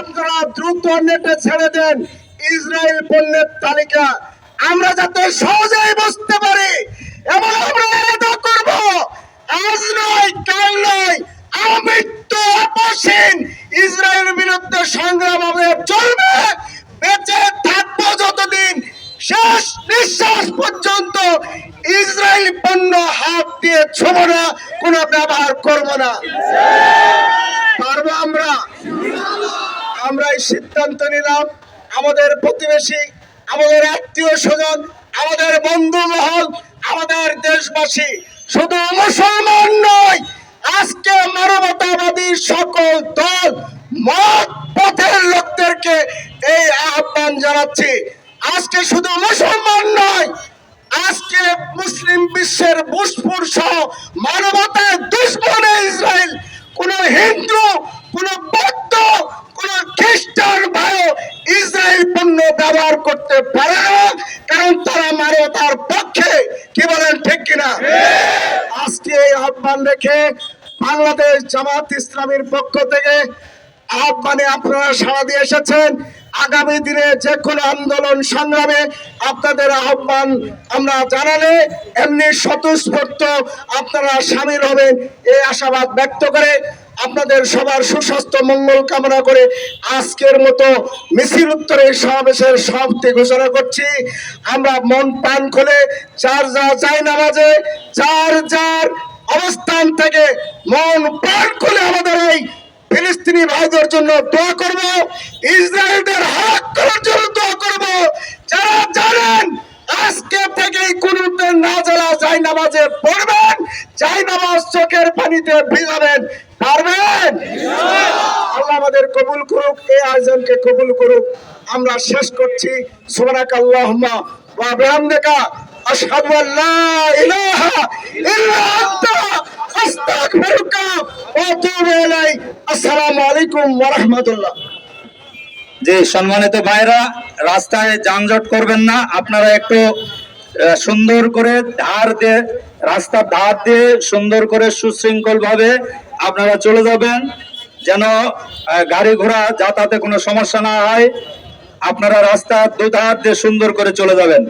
আপনারা দ্রুত নেটে ছেড়ে দেন ইসরায়েল পণ্যের তালিকা, আমরা যাতে সহজেই বুঝতে পারি এবং আমরা এটা করব। আজ নয়, কাল নয়, আমৃত্যু অপসীম ইসরায়েলের বিরুদ্ধে সংগ্রাম আমাদের চলবে। বেঁচে থাকবো যতদিন, শেষ নিঃশ্বাস পর্যন্ত ইসরায়েল পণ্য হাত দিয়ে ছোঁবো না, কোনো ব্যবহার করবো না। পারবো আমরা এই সিদ্ধান্ত নিলাম। আমাদের প্রতিবেশী, আমাদের আত্মীয় স্বজন, আমাদের বন্ধু মহল, আমাদের দেশবাসী, শুধু মুসলমান নয়, আজকে মানবতাবাদী সকল দল, মত পথের লোকদেরকে এই আহ্বান জানাচ্ছি। আজকে শুধু মুসলমান নয়, আজকে মুসলিম বিশ্বের বুশপুর সহ মানবতার দুশ্মন ইসরায়েল। কোন হিন্দু, কোন বৌদ্ধ, কোন খ্রিস্টান ভাই ইসরায়েল পণ্য ব্যবহার করতে পারে না, কারণ তারা মানবতার পক্ষে। কি বলেন, ঠিক কিনা? আজকে এই আহ্বান রেখে বাংলাদেশ জামাত ইসলামীর পক্ষ থেকে আহ্বানে আপনারা সাড়া দিয়ে এসেছেন। আগামী দিনে যে কোনো আন্দোলন সংগ্রামে আপনাদের আহ্বান আমরা জানালে এমনি স্বতঃস্ফূর্ত আপনারা সামিল হবেন এই আশাবাদ ব্যক্ত করে আপনাদের সবার সুস্বাস্থ্য মঙ্গল কামনা করে আজকের মতো মিছিল উত্তরে সমাবেশের সমাপ্তি ঘোষণা করছি। আমরা মন প্রাণ খুলে যার নামাজে যার অবস্থান থেকে মন প্রাণ খুলে আমাদের এই ফিলিস্তিনি ভাইদের জন্য দোয়া করব, ইসরায়েলের হক করার জন্য দোয়া করব। যারা জানেন আজকে থেকেই কুনুতে না যারা যাই নামাজে পড়বেন, যাই নামাজ চোখের পানিতে ভিজাবেন, পারবেন? আল্লাহ আমাদের কবুল করুক, এই আয়োজনকে কবুল করুক। আমরা শেষ করছি সুবহানাকাল্লাহুম্মা ওয়া বিহামদিকা আশহাদু আল্লা ইলাহা ইল্লা আনতা আস্তাগফিরুকা ওয়া আতুবু ইলাইক। আসসালামু আলাইকুম ওয়া রাহমাতুল্লাহ। যে সম্মানিত ভাইরা, রাস্তায় যানজট করবেন না, আপনারা একটু সুন্দর করে রাস্তার ধার দিয়ে সুন্দর করে সুশৃঙ্খল ভাবে আপনারা চলে যাবেন, যেন গাড়ি ঘোড়া যাতায়াতে কোনো সমস্যা না হয়। আপনারা রাস্তার দুধার দিয়ে সুন্দর করে চলে যাবেন।